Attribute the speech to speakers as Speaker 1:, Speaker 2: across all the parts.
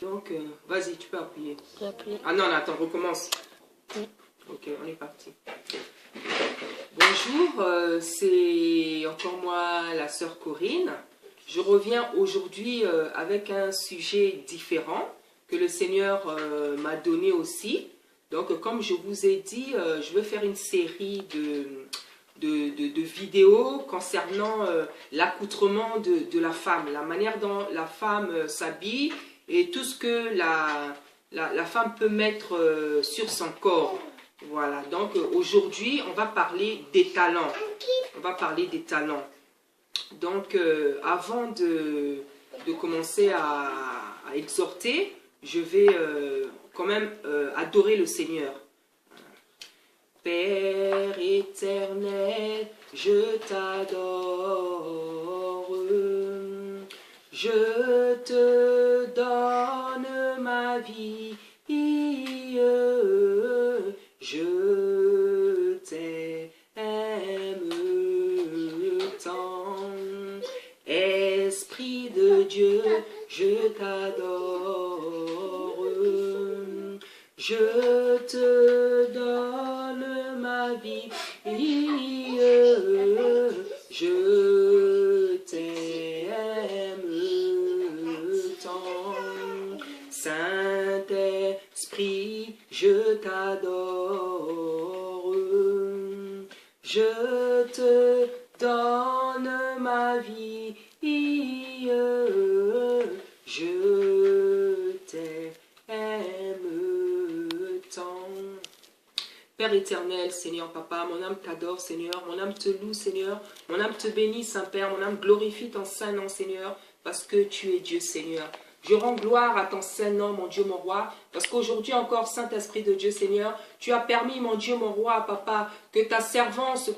Speaker 1: Donc, vas-y, tu peux appuyer.
Speaker 2: J'ai appuyé.
Speaker 1: Ah non, attends, recommence.
Speaker 2: Oui.
Speaker 1: Ok, on est parti. Bonjour, c'est encore moi, la sœur Corinne. Je reviens aujourd'hui avec un sujet différent que le Seigneur m'a donné aussi. Donc, comme je vous ai dit, je vais faire une série de vidéos concernant l'accoutrement de la femme, la manière dont la femme s'habille et tout ce que la femme peut mettre sur son corps. Voilà, donc aujourd'hui, on va parler des talents. On va parler des talents. Donc, avant de commencer à exhorter, je vais quand même adorer le Seigneur. Père éternel, je t'adore, je te donne ma vie, je t'aime tant. Esprit de Dieu, je t'adore, je te donne ma vie, je t'aime tant. Saint-Esprit, je t'adore, je te donne ma vie, je t'aime tant. Père éternel, Seigneur Papa, mon âme t'adore, Seigneur, mon âme te loue, Seigneur, mon âme te bénit, Saint-Père, mon âme glorifie ton saint nom, Seigneur, parce que tu es Dieu, Seigneur. Je rends gloire à ton saint nom, mon Dieu, mon roi, parce qu'aujourd'hui encore, Saint-Esprit de Dieu, Seigneur, tu as permis, mon Dieu, mon roi, Papa, que ta servante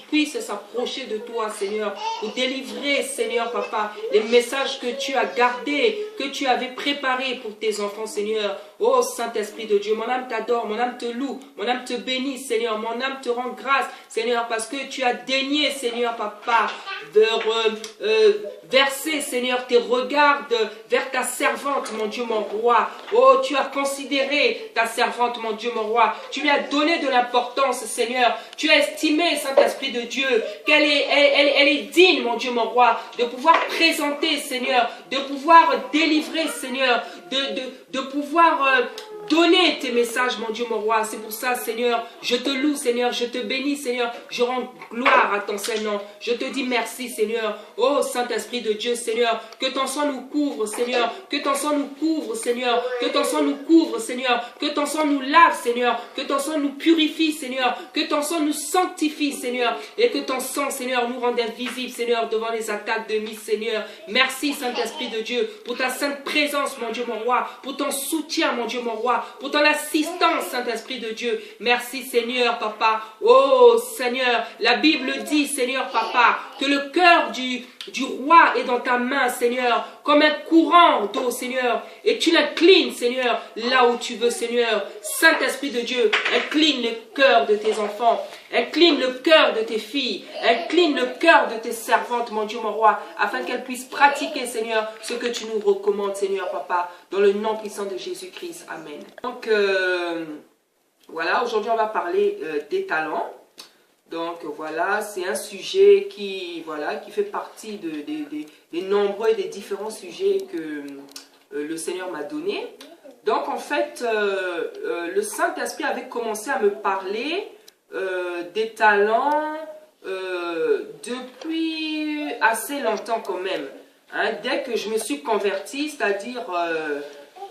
Speaker 1: puisse s'approcher de toi, Seigneur, pour délivrer, Seigneur, Papa, les messages que tu as gardés, que tu avais préparés pour tes enfants, Seigneur. Oh, Saint-Esprit de Dieu, mon âme t'adore, mon âme te loue, mon âme te bénit, Seigneur, mon âme te rend grâce, Seigneur, parce que tu as daigné, Seigneur, Papa, de verser, Seigneur, tes regards vers ta servante, mon Dieu, mon roi. Oh, tu as considéré ta servante, mon Dieu, mon roi. Tu lui as donné de l'importance, Seigneur. Tu as estimé, Saint-Esprit de Dieu, qu'elle est digne, mon Dieu, mon roi, de pouvoir présenter, Seigneur, de pouvoir délivrer, Seigneur, de pouvoir donner tes messages, mon Dieu, mon roi. C'est pour ça, Seigneur, je te loue, Seigneur, je te bénis, Seigneur. Je rends gloire à ton Saint-Nom. Je te dis merci, Seigneur. Oh, Saint-Esprit de Dieu, Seigneur, que ton sang nous couvre, Seigneur, que ton sang nous couvre, Seigneur, que ton sang nous couvre, Seigneur, que ton sang nous lave, Seigneur, que ton sang nous purifie, Seigneur, que ton sang nous sanctifie, Seigneur, et que ton sang, Seigneur, nous rende invisibles, Seigneur, devant les attaques de mi, Seigneur. Merci, Saint-Esprit de Dieu, pour ta sainte présence, mon Dieu, mon roi, pour ton soutien, mon Dieu, mon roi, pour ton assistance, Saint-Esprit de Dieu. Merci, Seigneur, Papa. Oh, Seigneur, la Bible dit, Seigneur, Papa, que le cœur du roi est dans ta main, Seigneur, comme un courant d'eau, Seigneur, et tu l'inclines, Seigneur, là où tu veux, Seigneur. Saint-Esprit de Dieu, incline le cœur de tes enfants, incline le cœur de tes filles, incline le cœur de tes servantes, mon Dieu, mon roi, afin qu'elles puissent pratiquer, Seigneur, ce que tu nous recommandes, Seigneur, Papa, dans le nom puissant de Jésus-Christ. Amen. Donc, voilà, aujourd'hui, on va parler des talents. Donc voilà, c'est un sujet qui fait partie des nombreux et des différents sujets que le Seigneur m'a donné. Donc en fait, le Saint-Esprit avait commencé à me parler des talents depuis assez longtemps quand même. Hein, dès que je me suis converti, c'est-à-dire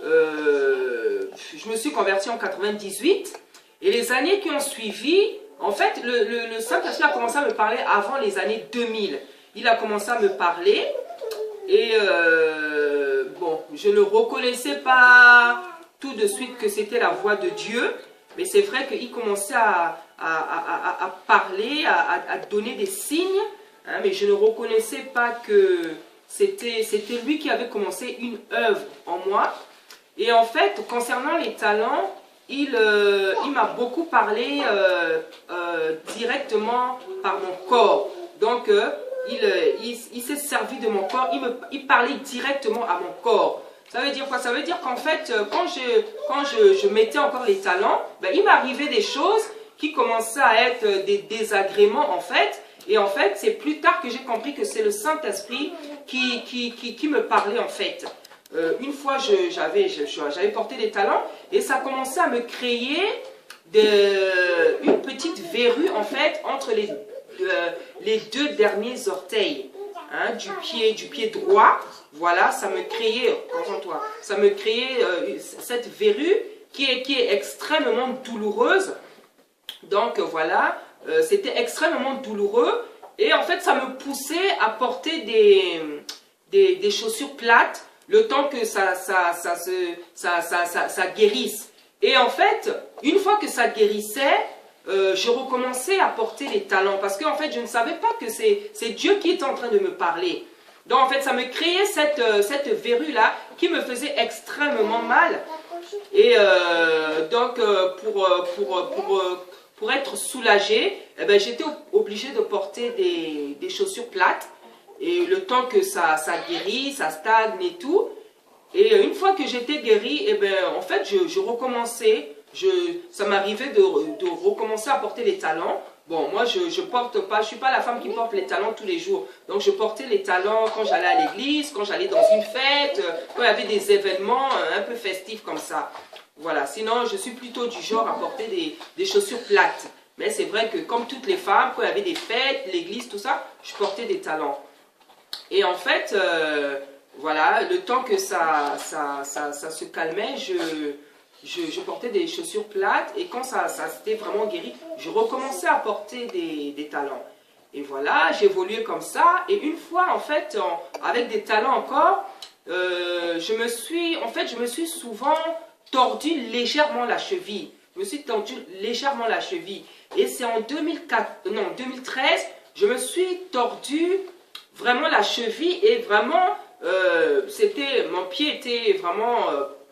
Speaker 1: je me suis converti en 98 et les années qui ont suivi. En fait, le Saint-Esprit a commencé à me parler avant les années 2000. Il a commencé à me parler et bon, je ne reconnaissais pas tout de suite que c'était la voix de Dieu, mais c'est vrai qu'il commençait à parler, à donner des signes, hein, mais je ne reconnaissais pas que c'était lui qui avait commencé une œuvre en moi. Et en fait, concernant les talents, il m'a beaucoup parlé directement par mon corps. Donc, il s'est servi de mon corps. Il parlait directement à mon corps. Ça veut dire quoi? Ça veut dire qu'en fait, quand je mettais encore les talons, ben, il m'arrivait des choses qui commençaient à être des désagréments en fait. Et en fait, c'est plus tard que j'ai compris que c'est le Saint-Esprit qui me parlait en fait. Une fois, j'avais porté des talons et ça commençait à me créer une petite verrue en fait entre les deux derniers orteils hein, du pied droit. Voilà, ça me créait, concentre-toi, ça me créait cette verrue qui est extrêmement douloureuse. Donc voilà, c'était extrêmement douloureux et en fait ça me poussait à porter des chaussures plates le temps que ça guérisse. Et en fait, une fois que ça guérissait, je recommençais à porter les talons parce qu'en fait je ne savais pas que c'est Dieu qui était en train de me parler. Donc en fait ça me créait cette verrue là qui me faisait extrêmement mal. Et donc pour être soulagée, eh ben, j'étais obligée de porter des chaussures plates. Et le temps que ça guérit, ça stagne et tout. Et une fois que j'étais guérie, eh ben, en fait, je recommençais. Ça m'arrivait de recommencer à porter les talons. Bon, moi, je porte pas, je suis pas la femme qui porte les talons tous les jours. Donc, je portais les talons quand j'allais à l'église, quand j'allais dans une fête, quand il y avait des événements un peu festifs comme ça. Voilà, sinon, je suis plutôt du genre à porter des chaussures plates. Mais c'est vrai que comme toutes les femmes, quand il y avait des fêtes, l'église, tout ça, je portais des talons. Et en fait, voilà, le temps que ça se calmait, je portais des chaussures plates. Et quand ça s'était vraiment guéri, je recommençais à porter des talons. Et voilà, j'évoluais comme ça. Et une fois, en fait, avec des talons encore, je me suis souvent tordu légèrement la cheville. Je me suis tordu légèrement la cheville. Et c'est en 2013, je me suis tordu vraiment la cheville et vraiment, mon pied était vraiment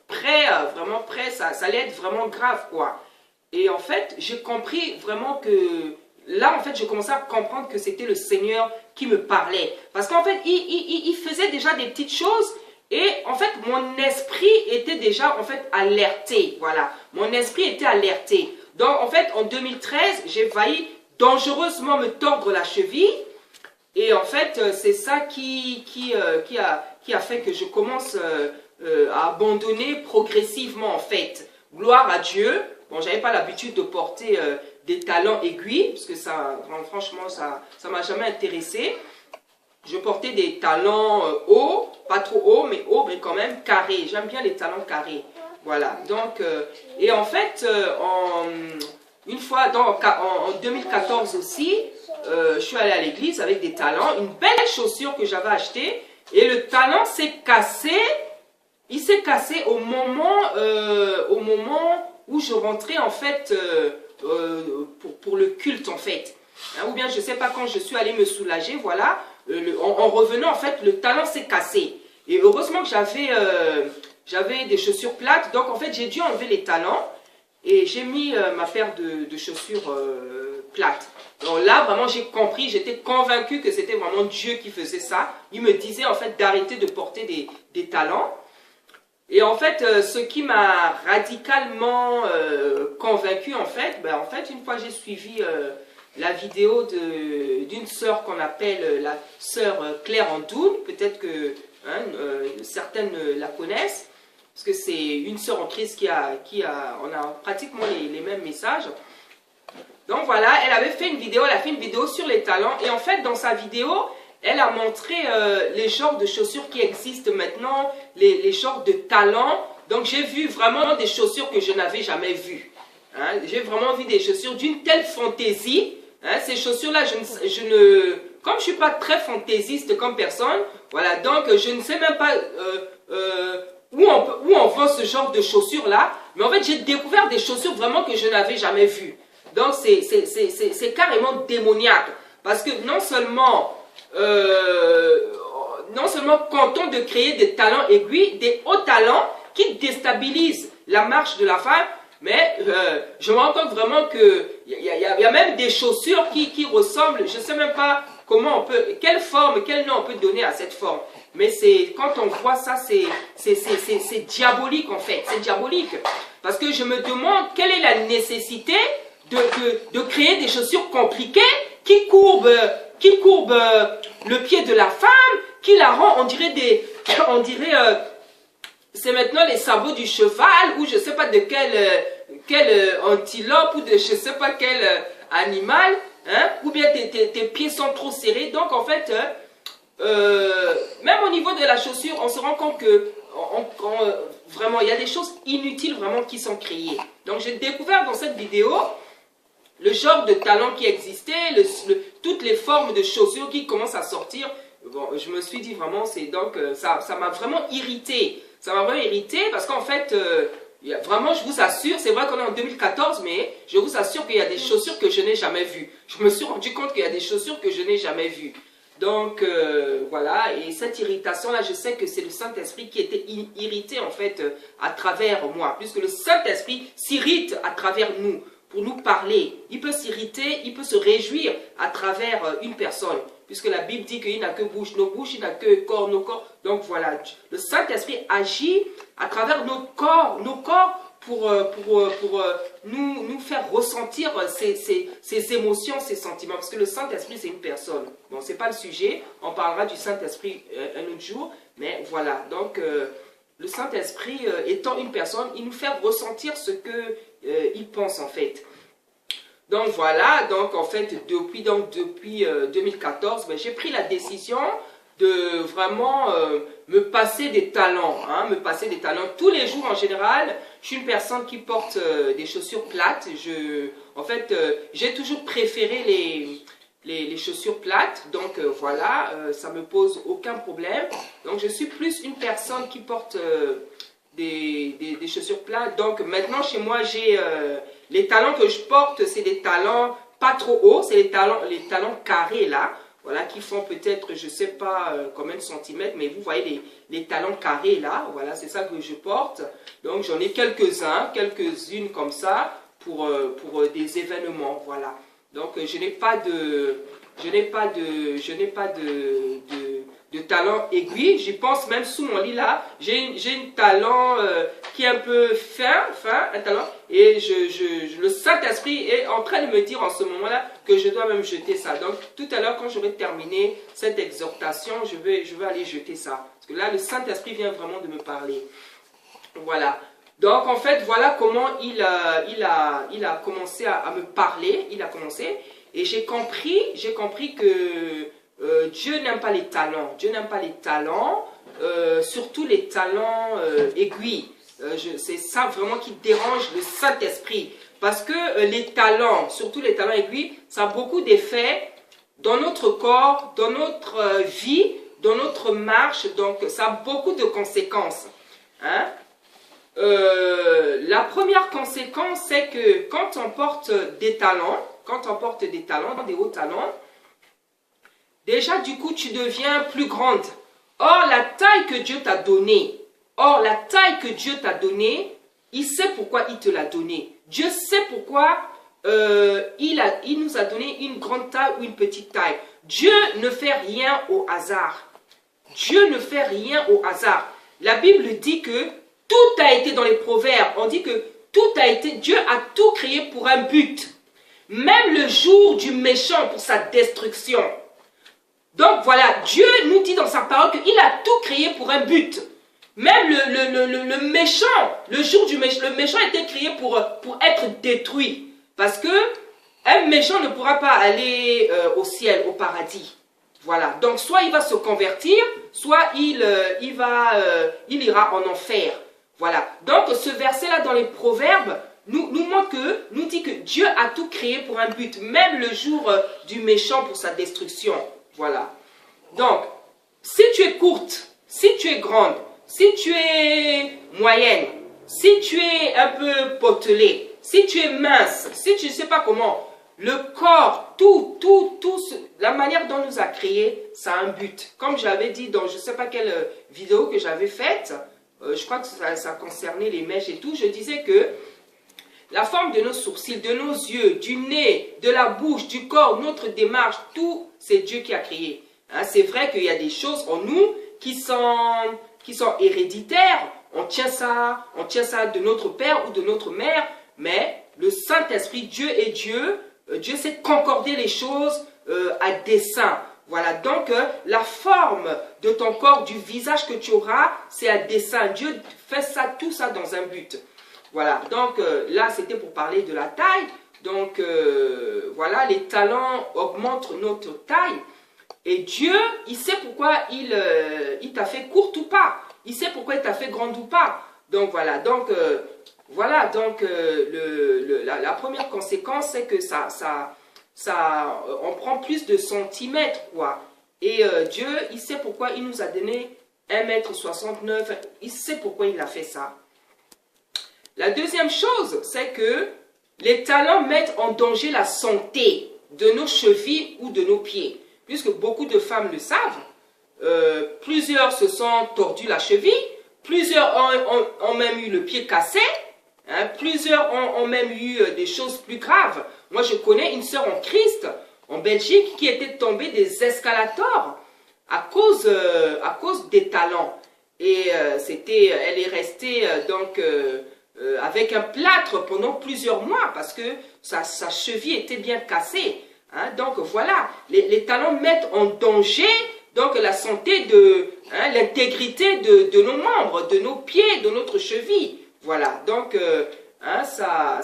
Speaker 1: prêt, ça allait être vraiment grave, quoi. Et en fait, j'ai compris vraiment que, là, en fait, je commençais à comprendre que c'était le Seigneur qui me parlait. Parce qu'en fait, il faisait déjà des petites choses et, en fait, mon esprit était déjà, en fait, alerté, voilà. Mon esprit était alerté. Donc, en fait, en 2013, j'ai failli dangereusement me tordre la cheville. Et en fait, c'est ça qui a fait que je commence à abandonner progressivement, en fait. Gloire à Dieu. Bon, j'avais pas l'habitude de porter des talons aiguilles, parce que ça, franchement, ça m'a jamais intéressé. Je portais des talons hauts, pas trop hauts, mais quand même carrés. J'aime bien les talons carrés. Voilà. Donc, et en fait, une fois, en 2014 aussi, je suis allée à l'église avec des talons, une belle chaussure que j'avais achetée, et le talon s'est cassé. Il s'est cassé au moment où je rentrais en fait pour le culte en fait. Hein, ou bien je ne sais pas quand je suis allée me soulager, voilà. En revenant en fait le talon s'est cassé. Et heureusement que j'avais des chaussures plates, donc en fait j'ai dû enlever les talons et j'ai mis ma paire de chaussures plates. Donc là vraiment j'ai compris, j'étais convaincue que c'était vraiment Dieu qui faisait ça. Il me disait en fait d'arrêter de porter des talons. Et en fait, ce qui m'a radicalement convaincu, en fait, une fois j'ai suivi la vidéo d'une sœur qu'on appelle la sœur Claire Andoun, peut-être que certaines la connaissent, parce que c'est une sœur en Christ on a pratiquement les mêmes messages. Donc voilà, elle avait fait une vidéo, elle a fait une vidéo sur les talons, et en fait, dans sa vidéo, elle a montré les genres de chaussures qui existent maintenant, les genres de talons. Donc j'ai vu vraiment des chaussures que je n'avais jamais vues. Hein. J'ai vraiment vu des chaussures d'une telle fantaisie. Hein. Ces chaussures-là, comme je ne suis pas très fantaisiste comme personne, voilà, donc je ne sais même pas où on vend ce genre de chaussures-là. Mais en fait, j'ai découvert des chaussures vraiment que je n'avais jamais vues. Donc c'est carrément démoniaque. Parce que non seulement content de créer des talons aiguilles, des hauts talons qui déstabilisent la marche de la femme, mais je me rends compte vraiment qu'il y a même des chaussures qui ressemblent, je ne sais même pas quelle forme, quel nom on peut donner à cette forme. Mais quand on voit ça, c'est diabolique en fait, c'est diabolique. Parce que je me demande quelle est la nécessité de créer des chaussures compliquées qui courbent le pied de la femme, qui la rend, on dirait, c'est maintenant les sabots du cheval, ou je ne sais pas de quel antilope, ou de je ne sais pas quel animal, hein, ou bien tes pieds sont trop serrés. Donc en fait, même au niveau de la chaussure, on se rend compte que vraiment, il y a des choses inutiles vraiment qui sont créées. Donc j'ai découvert dans cette vidéo le genre de talent qui existait, toutes les formes de chaussures qui commencent à sortir. Bon, je me suis dit vraiment, donc ça m'a vraiment irrité. Ça m'a vraiment irrité parce qu'en fait, vraiment, je vous assure, c'est vrai qu'on est en 2014, mais je vous assure qu'il y a des chaussures que je n'ai jamais vues. Je me suis rendu compte qu'il y a des chaussures que je n'ai jamais vues. Donc, voilà, et cette irritation-là, je sais que c'est le Saint-Esprit qui était irrité, en fait, à travers moi. Puisque le Saint-Esprit s'irrite à travers nous, pour nous parler. Il peut s'irriter, il peut se réjouir à travers une personne. Puisque la Bible dit qu'il n'a que bouche, nos bouches, il n'a que corps, nos corps. Donc, voilà, le Saint-Esprit agit à travers nos corps pour nous faire ressentir ces émotions, ces sentiments. Parce que le Saint-Esprit, c'est une personne. Bon, ce n'est pas le sujet. On parlera du Saint-Esprit un autre jour. Mais voilà. Donc, le Saint-Esprit, étant une personne, il nous fait ressentir ce qu'il pense, en fait. Donc, voilà. Donc, en fait, depuis 2014, ben, j'ai pris la décision de vraiment me passer des talents, hein, me passer des talents. Tous les jours, en général, je suis une personne qui porte des chaussures plates. En fait, j'ai toujours préféré les chaussures plates. Donc, voilà, ça me pose aucun problème. Donc, je suis plus une personne qui porte des chaussures plates. Donc, maintenant, chez moi, j'ai les talons que je porte, c'est des talons pas trop hauts. C'est les talons carrés, là. Voilà, qui font peut-être, je ne sais pas combien de centimètres, mais vous voyez les talons carrés là, voilà, c'est ça que je porte. Donc j'en ai quelques-unes comme ça pour des événements, voilà. Donc je n'ai pas de talons aiguilles. J'y pense même sous mon lit là, j'ai un talon qui est un peu fin, un talon, et le Saint-Esprit est en train de me dire en ce moment-là que je dois même jeter ça. Donc tout à l'heure, quand j'aurai terminé cette exhortation, je vais aller jeter ça. Parce que là, le Saint-Esprit vient vraiment de me parler. Voilà. Donc en fait, voilà comment il a commencé à me parler. Il a commencé. Et j'ai compris que Dieu n'aime pas les talents. Dieu n'aime pas les talents, surtout les talents aiguilles. C'est ça vraiment qui dérange le Saint-Esprit. Parce que les talents, surtout les talents aiguilles, ça a beaucoup d'effets dans notre corps, dans notre vie, dans notre marche. Donc ça a beaucoup de conséquences. Hein? La première conséquence, c'est que quand on porte des talents, des hauts talents, déjà du coup tu deviens plus grande. Or la taille que Dieu t'a donnée, il sait pourquoi il te l'a donnée. Dieu sait pourquoi il nous a donné une grande taille ou une petite taille. Dieu ne fait rien au hasard. Dieu ne fait rien au hasard. La Bible dit que tout a été dans les proverbes. On dit que Dieu a tout créé pour un but. Même le jour du méchant pour sa destruction. Donc voilà, Dieu nous dit dans sa parole qu'il a tout créé pour un but. Même le méchant, le jour du méchant, le méchant a été créé pour être détruit. Parce que un méchant ne pourra pas aller au ciel, au paradis. Voilà, donc soit il va se convertir, soit il ira en enfer. Voilà, donc ce verset-là dans les proverbes nous dit que Dieu a tout créé pour un but, même le jour du méchant pour sa destruction. Voilà, donc si tu es courte, si tu es grande, si tu es moyenne, si tu es un peu potelée, si tu es mince, si tu ne sais pas comment, le corps, la manière dont nous a créés, ça a un but. Comme j'avais dit dans je ne sais pas quelle vidéo que j'avais faite, je crois que ça concernait les mèches et tout, je disais que la forme de nos sourcils, de nos yeux, du nez, de la bouche, du corps, notre démarche, tout, c'est Dieu qui a créé. Hein, c'est vrai qu'il y a des choses en nous qui sont héréditaires. On tient ça de notre père ou de notre mère, mais le Saint-Esprit, Dieu est Dieu. Dieu sait concorder les choses à dessein. Voilà, donc la forme de ton corps, du visage que tu auras, c'est à dessein. Dieu fait ça, tout ça dans un but. Voilà, donc là c'était pour parler de la taille. Donc voilà, les talents augmentent notre taille. Et Dieu, il sait pourquoi il t'a fait courte ou pas. Il sait pourquoi il t'a fait grande ou pas. Donc voilà, donc la première conséquence, c'est que on prend plus de centimètres, quoi. Et Dieu, il sait pourquoi il nous a donné 1,69 m. Il sait pourquoi il a fait ça. La deuxième chose, c'est que les talents mettent en danger la santé de nos chevilles ou de nos pieds. Puisque beaucoup de femmes le savent, plusieurs se sont tordus la cheville, plusieurs ont même eu le pied cassé, hein, plusieurs ont même eu des choses plus graves. Moi, je connais une sœur en Christ, en Belgique, qui était tombée des escalators à cause des talents. Et elle est restée avec un plâtre pendant plusieurs mois parce que sa cheville était bien cassée. Hein, donc voilà, les talents mettent en danger donc la santé l'intégrité de nos membres, de nos pieds, de notre cheville. Voilà, donc ça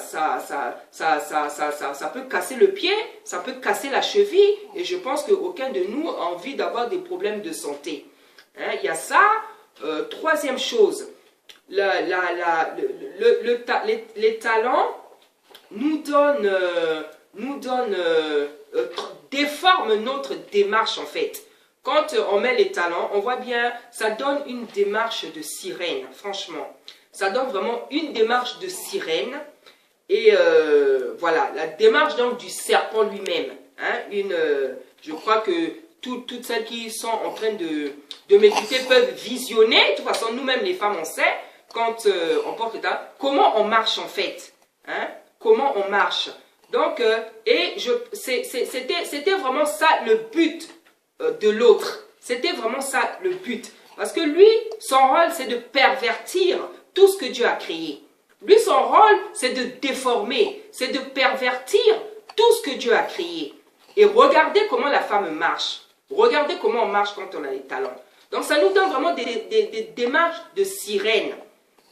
Speaker 1: peut casser le pied, ça peut casser la cheville, et je pense qu'aucun de nous a envie d'avoir des problèmes de santé. Hein, il y a ça. Troisième chose, les talents déforment notre démarche en fait. Quand on met les talents, on voit bien, ça donne une démarche de sirène, franchement. Ça donne vraiment une démarche de sirène. Et voilà, la démarche donc du serpent lui-même. Hein, je crois que toutes celles qui sont en train de m'écouter peuvent visionner. De toute façon, nous-mêmes les femmes, on sait, quand on porte les talents, comment on marche en fait. Hein, comment on marche. Donc, c'était vraiment ça le but de l'autre. C'était vraiment ça le but. Parce que lui, son rôle, c'est de pervertir tout ce que Dieu a créé. Lui, son rôle, c'est de déformer, c'est de pervertir tout ce que Dieu a créé. Et regardez comment la femme marche. Regardez comment on marche quand on a les talents. Donc, ça nous donne vraiment des démarches de sirène.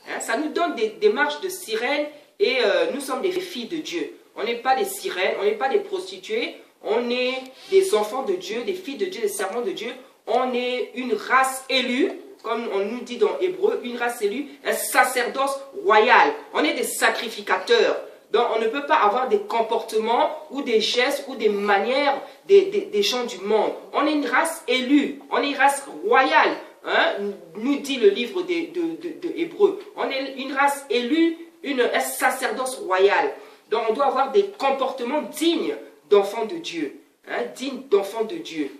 Speaker 1: Hein, ça nous donne des démarches de sirène et nous sommes des filles de Dieu. On n'est pas des sirènes, on n'est pas des prostituées, on est des enfants de Dieu, des filles de Dieu, des servants de Dieu. On est une race élue, comme on nous dit dans Hébreu, une race élue, un sacerdoce royal. On est des sacrificateurs. Donc on ne peut pas avoir des comportements ou des gestes ou des manières des gens du monde. On est une race élue, on est une race royale, hein, nous dit le livre de Hébreu. On est une race élue, un sacerdoce royal. Donc on doit avoir des comportements dignes d'enfants de Dieu. Hein, dignes d'enfants de Dieu.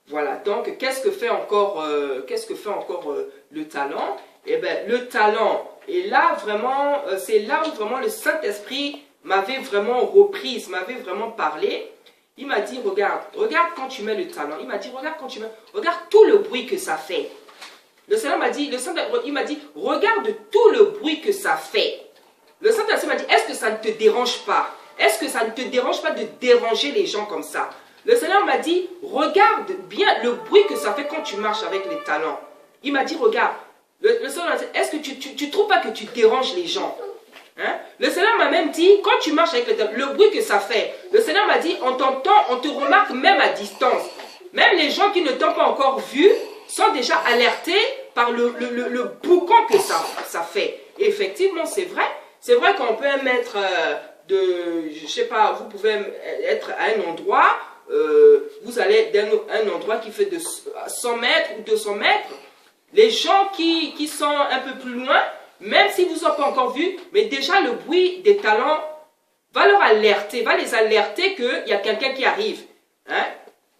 Speaker 1: Voilà, donc qu'est-ce que fait encore le talent? Eh bien, le talent, et là vraiment, c'est là où vraiment le Saint-Esprit m'avait vraiment reprise, m'avait vraiment parlé. Il m'a dit, regarde quand tu mets le talent. Il m'a dit, regarde tout le bruit que ça fait. Le Seigneur m'a dit, il m'a dit, regarde tout le bruit que ça fait. Le Saint-Esprit m'a dit, est-ce que ça ne te dérange pas? Est-ce que ça ne te dérange pas de déranger les gens comme ça? Le Seigneur m'a dit, regarde bien le bruit que ça fait quand tu marches avec les talents. Il m'a dit, regarde. Le Seigneur m'a dit, est-ce que tu ne trouves pas que tu déranges les gens? Hein? Le Seigneur m'a même dit, quand tu marches avec les talents, le bruit que ça fait. Le Seigneur m'a dit, on t'entend, on te remarque même à distance. Même les gens qui ne t'ont pas encore vu sont déjà alertés par le boucan que ça fait. Et effectivement, c'est vrai. C'est vrai qu'on peut mettre je sais pas, vous pouvez être à un endroit, vous allez d'un endroit qui fait de 100 mètres ou 200 mètres. Les gens qui sont un peu plus loin, même s'ils ne vous ont pas encore vu, mais déjà le bruit des talents va les alerter qu'il y a quelqu'un qui arrive. Hein?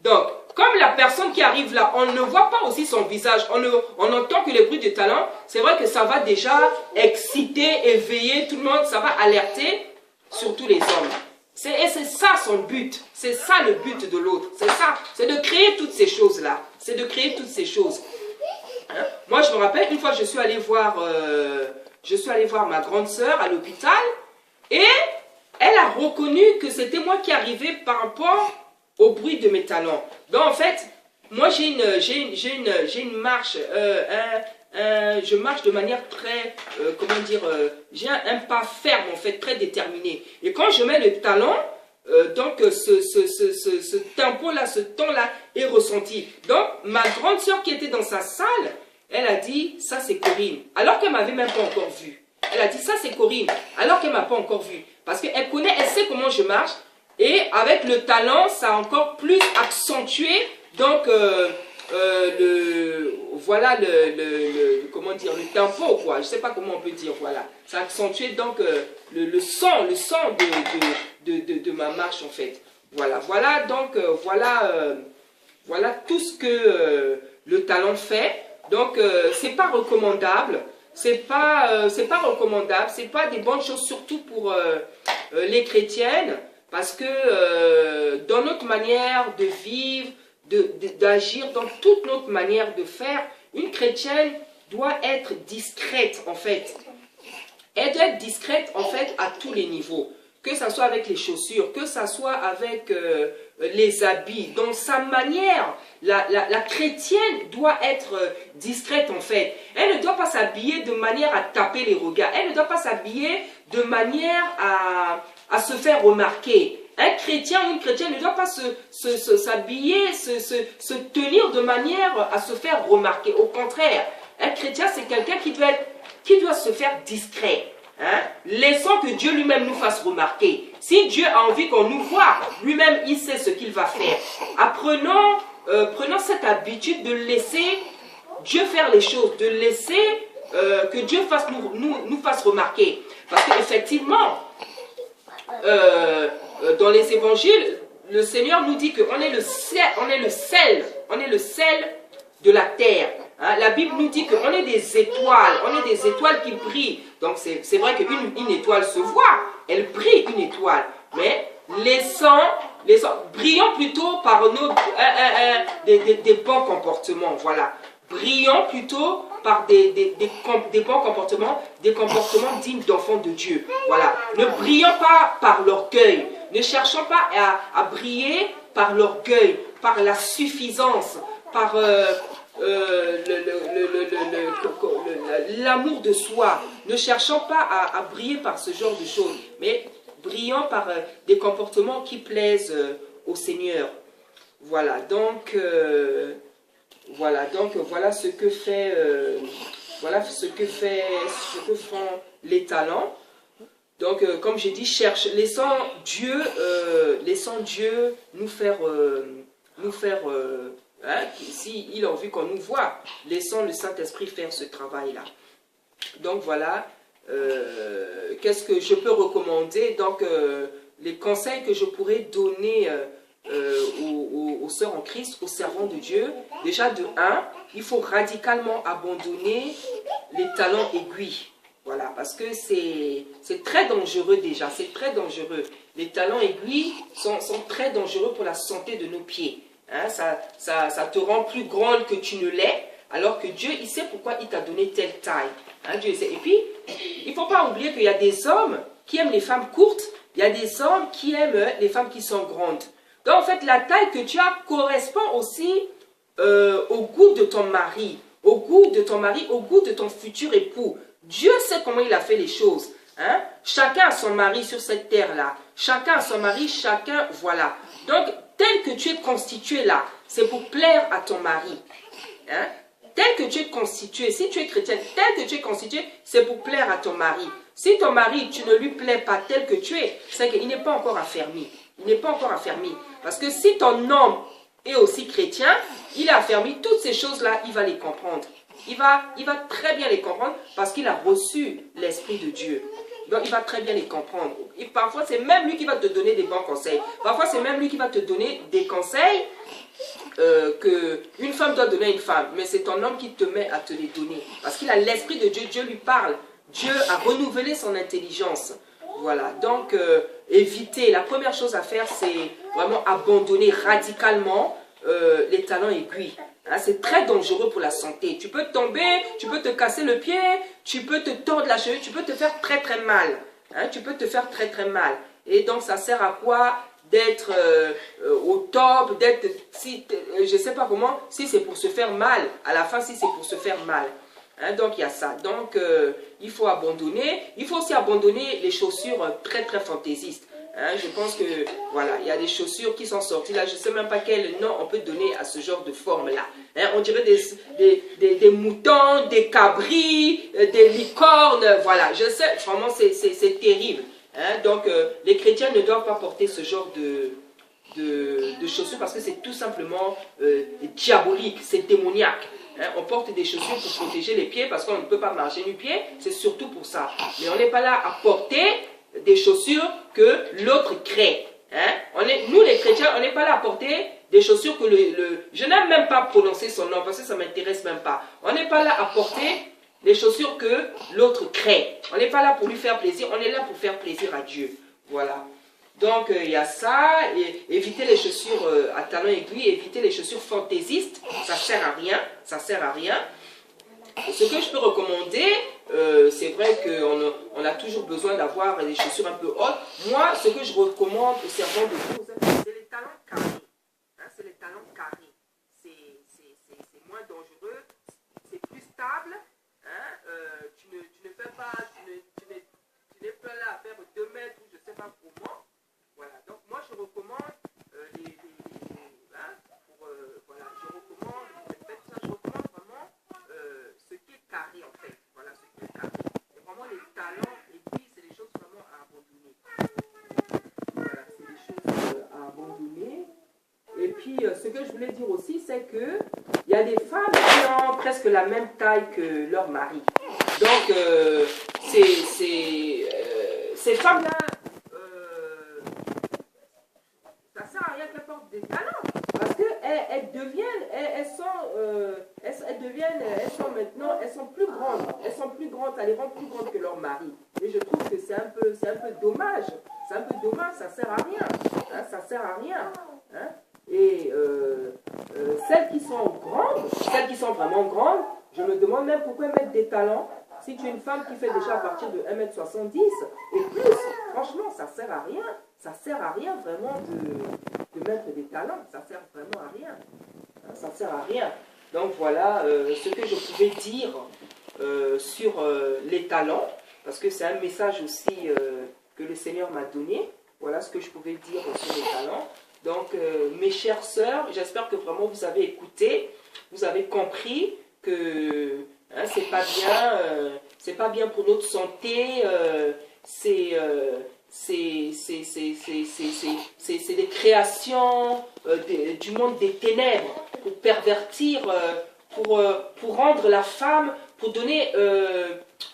Speaker 1: Donc, comme la personne qui arrive là, on ne voit pas aussi son visage, on n'entend que le bruit des talents, c'est vrai que ça va déjà exciter, éveiller tout le monde, ça va alerter, surtout les hommes. Et c'est ça son but, c'est ça le but de l'autre, c'est ça, c'est de créer toutes ces choses-là, c'est de créer toutes ces choses. Hein? Moi, je me rappelle, une fois, je suis allé voir ma grande sœur à l'hôpital et elle a reconnu que c'était moi qui arrivais par rapport au bruit de mes talons. Donc, en fait, moi, j'ai une marche, je marche de manière très, comment dire, j'ai un pas ferme, en fait, très déterminé. Et quand je mets le talon, donc ce tempo-là, ce ton-là est ressenti. Donc, ma grande sœur qui était dans sa salle, elle a dit, ça c'est Corinne, alors qu'elle ne m'avait même pas encore vue. Elle a dit, ça c'est Corinne, alors qu'elle ne m'a pas encore vue. Parce qu'elle connaît, elle sait comment je marche. Et avec le talent, ça a encore plus accentué, donc, voilà comment dire, le tempo, quoi. Je ne sais pas comment on peut dire, voilà. Ça a accentué, donc, le son de ma marche, en fait. Voilà, voilà, donc, voilà tout ce que le talent fait. Donc, c'est pas recommandable. C'est pas recommandable. C'est pas des bonnes choses, surtout pour les chrétiennes. Parce que dans notre manière de vivre, d'agir, dans toute notre manière de faire, une chrétienne doit être discrète, en fait. Elle doit être discrète, en fait, à tous les niveaux. Que ça soit avec les chaussures, que ça soit avec les habits. Dans sa manière, la chrétienne doit être discrète, en fait. Elle ne doit pas s'habiller de manière à taper les regards. Elle ne doit pas s'habiller de manière à se faire remarquer. Un chrétien ou une chrétienne ne doit pas s'habiller, se tenir de manière à se faire remarquer. Au contraire, un chrétien, c'est quelqu'un qui doit se faire discret. Hein? Laissons que Dieu lui-même nous fasse remarquer. Si Dieu a envie qu'on nous voit, lui-même, il sait ce qu'il va faire. Prenons cette habitude de laisser Dieu faire les choses, de laisser que Dieu nous fasse remarquer. Parce qu'effectivement, dans les évangiles, le Seigneur nous dit qu'on est le sel de la terre. Hein? La Bible nous dit qu'on est des étoiles qui brillent. Donc c'est vrai qu'une étoile se voit, elle brille une étoile, mais brillons plutôt par des bons comportements, voilà. Brillons plutôt par des bons comportements, des comportements dignes d'enfants de Dieu. Voilà. Ne brillons pas par l'orgueil. Ne cherchons pas à briller par l'orgueil, par la suffisance, par l'amour de soi. Ne cherchons pas à briller par ce genre de choses, mais brillons par des comportements qui plaisent au Seigneur. Voilà. Donc, voilà ce que font les talents. Donc, comme j'ai dit, laissons Dieu nous faire hein, s'il a envie qu'on nous voit, laissons le Saint-Esprit faire ce travail-là. Donc voilà, qu'est-ce que je peux recommander? Donc, les conseils que je pourrais donner aux sœurs en Christ, aux servants de Dieu. Déjà, de 1, il faut radicalement abandonner les talons aiguilles. Voilà, parce que c'est très dangereux déjà, c'est très dangereux. Les talons aiguilles sont très dangereux pour la santé de nos pieds. Hein, ça te rend plus grande que tu ne l'es, alors que Dieu, il sait pourquoi il t'a donné telle taille. Hein, Dieu sait. Et puis, il ne faut pas oublier qu'il y a des hommes qui aiment les femmes courtes, il y a des hommes qui aiment les femmes qui sont grandes. Donc, en fait, la taille que tu as correspond aussi au goût de ton mari, au goût de ton futur époux. Dieu sait comment il a fait les choses. Hein? Chacun a son mari sur cette terre-là. Chacun a son mari, chacun, voilà. Donc, tel que tu es constitué là, c'est pour plaire à ton mari. Hein? Tel que tu es constitué, si tu es chrétienne, tel que tu es constitué, c'est pour plaire à ton mari. Si ton mari, tu ne lui plais pas tel que tu es, c'est qu'il n'est pas encore affermi. Il n'est pas encore affermi. Parce que si ton homme est aussi chrétien, il a affermi toutes ces choses-là, il va les comprendre. Il va très bien les comprendre parce qu'il a reçu l'Esprit de Dieu. Donc, il va très bien les comprendre. Et parfois, c'est même lui qui va te donner des bons conseils. Parfois, c'est même lui qui va te donner des conseils qu'une femme doit donner à une femme. Mais c'est ton homme qui te met à te les donner. Parce qu'il a l'Esprit de Dieu. Dieu lui parle. Dieu a renouvelé son intelligence. Voilà. Donc, éviter. La première chose à faire, c'est vraiment abandonner radicalement les talons aiguilles. Hein, c'est très dangereux pour la santé. Tu peux tomber, tu peux te casser le pied, tu peux te tordre la cheville, tu peux te faire très très mal. Hein, tu peux te faire très très mal. Et donc ça sert à quoi d'être au top, d'être, si, je ne sais pas comment, si c'est pour se faire mal, à la fin si c'est pour se faire mal. Hein, donc il y a ça. Donc il faut abandonner. Il faut aussi abandonner les chaussures très très fantaisistes. Hein, je pense que voilà, il y a des chaussures qui sont sorties là. Je ne sais même pas quel nom on peut donner à ce genre de forme-là. Hein, on dirait des moutons, des cabris, des licornes. Voilà, je sais, vraiment c'est terrible. Hein, donc les chrétiens ne doivent pas porter ce genre de chaussures parce que c'est tout simplement diabolique, c'est démoniaque. Hein, on porte des chaussures pour protéger les pieds parce qu'on ne peut pas marcher nu-pied, c'est surtout pour ça. Mais on n'est pas là à porter des chaussures que l'autre crée. Hein? Nous les chrétiens, on n'est pas là à porter des chaussures que je n'aime même pas prononcer son nom parce que ça ne m'intéresse même pas. On n'est pas là à porter des chaussures que l'autre crée. On n'est pas là pour lui faire plaisir, on est là pour faire plaisir à Dieu. Voilà. Donc il y a ça, et éviter les chaussures à talons aiguilles, éviter les chaussures fantaisistes, ça sert à rien, ça sert à rien. Ce que je peux recommander, c'est vrai qu'on a toujours besoin d'avoir des chaussures un peu hautes. Moi, ce que je recommande aux servants de Dieu, c'est les talons carrés. Hein, c'est les talons carrés. C'est moins dangereux, c'est plus stable. Hein, tu ne fais pas, tu n'es pas là à faire 2 mètres ou je ne sais pas comment. Voilà, donc moi je recommande voilà, je recommande, je recommande vraiment ce qui est carré en fait. Voilà, ce qui est carré. Et vraiment les talons, aiguilles, c'est des choses vraiment à abandonner. Voilà, c'est des choses à abandonner. Et puis ce que je voulais dire aussi, c'est que il y a des femmes qui ont presque la même taille que leur mari. Donc ces femmes-là, ça sert à rien qu'elles portent des talons parce qu'elles sont plus grandes, ça les rend plus grandes que leur mari. Et je trouve que c'est un peu dommage, ça sert à rien, hein, ça sert à rien. Hein. Et celles qui sont grandes, celles qui sont vraiment grandes, je me demande même pourquoi mettre des talons. Si tu es une femme qui fait déjà à partir de 1m70 et plus, franchement, ça sert à rien. Ça sert à rien vraiment de mettre des talons. Ça sert vraiment à rien. Hein, ça sert à rien. Donc voilà ce que je pouvais dire sur les talons. Parce que c'est un message aussi que le Seigneur m'a donné. Voilà ce que je pouvais dire sur les talons. Donc mes chères sœurs, j'espère que vraiment vous avez écouté. Vous avez compris que hein, c'est pas bien pour notre santé. C'est des créations du monde des ténèbres pour pervertir, pour rendre la femme, pour donner,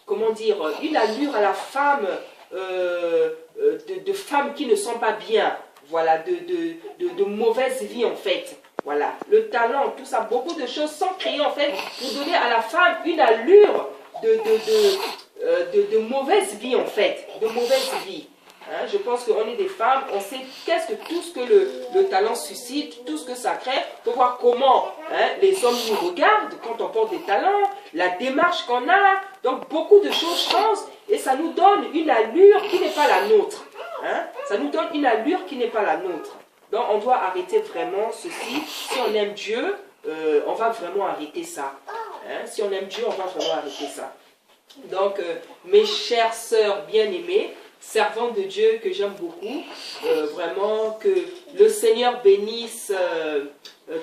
Speaker 1: comment dire, une allure à la femme de femmes qui ne sont pas bien, voilà, de mauvaise vie en fait. Voilà, le talent, tout ça, beaucoup de choses sont créées en fait pour donner à la femme une allure de mauvaise vie en fait, de mauvaise vie. Hein, je pense qu'on est des femmes, on sait qu'est-ce que tout ce que le talent suscite, tout ce que ça crée, pour voir comment hein, les hommes nous regardent quand on porte des talents, la démarche qu'on a, donc beaucoup de choses changent et ça nous donne une allure qui n'est pas la nôtre. Hein, ça nous donne une allure qui n'est pas la nôtre. Donc on doit arrêter vraiment ceci. Si on aime Dieu, on va vraiment arrêter ça. Hein, si on aime Dieu, on va vraiment arrêter ça. Donc mes chères sœurs bien-aimées, servantes de Dieu que j'aime beaucoup, vraiment que le Seigneur bénisse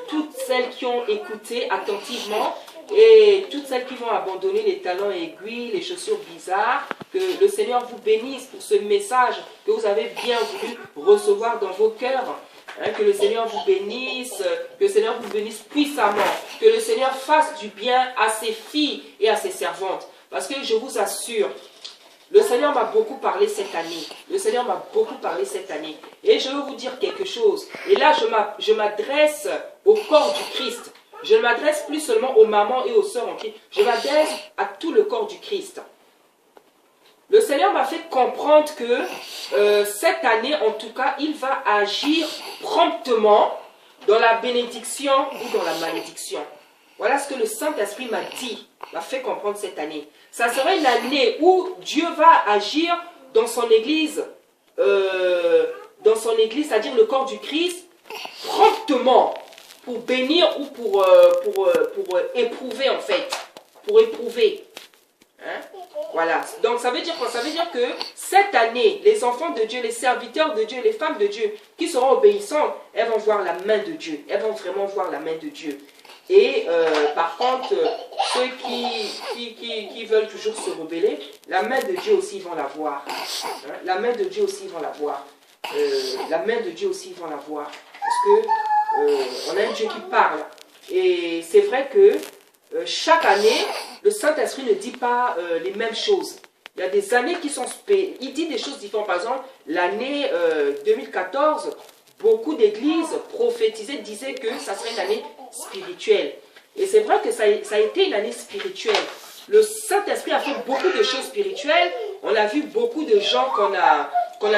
Speaker 1: toutes celles qui ont écouté attentivement et toutes celles qui vont abandonner les talons aiguilles, les chaussures bizarres, que le Seigneur vous bénisse pour ce message que vous avez bien voulu recevoir dans vos cœurs. Hein, que le Seigneur vous bénisse, que le Seigneur vous bénisse puissamment, que le Seigneur fasse du bien à ses filles et à ses servantes. Parce que je vous assure, le Seigneur m'a beaucoup parlé cette année. Le Seigneur m'a beaucoup parlé cette année. Et je veux vous dire quelque chose. Et là, je m'adresse au corps du Christ. Je ne m'adresse plus seulement aux mamans et aux sœurs en Christ. Je m'adresse à tout le corps du Christ. Le Seigneur m'a fait comprendre que cette année, en tout cas, il va agir promptement dans la bénédiction ou dans la malédiction. Voilà ce que le Saint-Esprit m'a dit, m'a fait comprendre cette année. Ça sera une année où Dieu va agir dans son Église, c'est-à-dire le corps du Christ, promptement, pour bénir ou pour éprouver en fait. Pour éprouver. Hein? Voilà. Donc ça veut dire quoi? Ça veut dire que cette année, les enfants de Dieu, les serviteurs de Dieu, les femmes de Dieu qui seront obéissantes, elles vont voir la main de Dieu. Elles vont vraiment voir la main de Dieu. Et par contre, ceux qui veulent toujours se rebeller, la main de Dieu aussi, ils vont la voir. Hein? La main de Dieu aussi, ils vont la voir. La main de Dieu aussi, ils vont la voir. Parce que on a un Dieu qui parle. Et c'est vrai que chaque année, le Saint-Esprit ne dit pas les mêmes choses. Il y a des années qui sont spéciales. Il dit des choses différentes. Par exemple, l'année 2014, beaucoup d'églises prophétisaient, disaient que ça serait une année spirituelle. Et c'est vrai que ça a été une année spirituelle. Le Saint-Esprit a fait beaucoup de choses spirituelles. On a vu beaucoup de gens qu'on a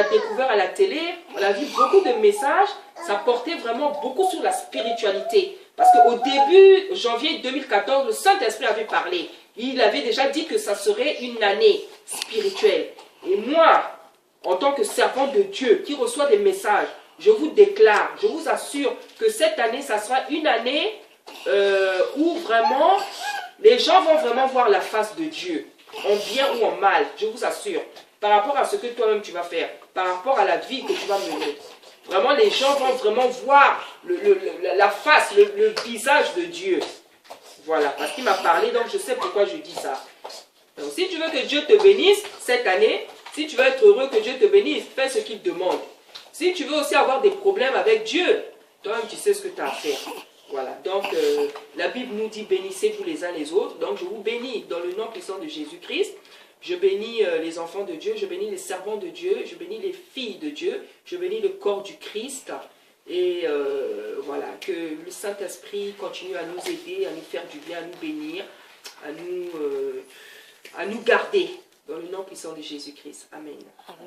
Speaker 1: découverts à la télé. On a vu beaucoup de messages. Ça portait vraiment beaucoup sur la spiritualité. Parce qu'au début, janvier 2014, le Saint-Esprit avait parlé. Il avait déjà dit que ça serait une année spirituelle. Et moi, en tant que servant de Dieu qui reçoit des messages, je vous déclare, je vous assure que cette année, ça sera une année où vraiment, les gens vont vraiment voir la face de Dieu, en bien ou en mal, je vous assure, par rapport à ce que toi-même tu vas faire, par rapport à la vie que tu vas mener. Vraiment, les gens vont vraiment voir la face, le visage de Dieu. Voilà, parce qu'il m'a parlé, donc je sais pourquoi je dis ça. Donc, si tu veux que Dieu te bénisse cette année, si tu veux être heureux, que Dieu te bénisse, fais ce qu'il te demande. Si tu veux aussi avoir des problèmes avec Dieu, toi-même tu sais ce que tu as à faire. Voilà, donc la Bible nous dit bénissez-vous les uns les autres. Donc je vous bénis dans le nom puissant de Jésus-Christ. Je bénis les enfants de Dieu, je bénis les servants de Dieu, je bénis les filles de Dieu, je bénis le corps du Christ. Et voilà, que le Saint-Esprit continue à nous aider, à nous faire du bien, à nous bénir, à nous garder dans le nom puissant de Jésus-Christ. Amen. Amen.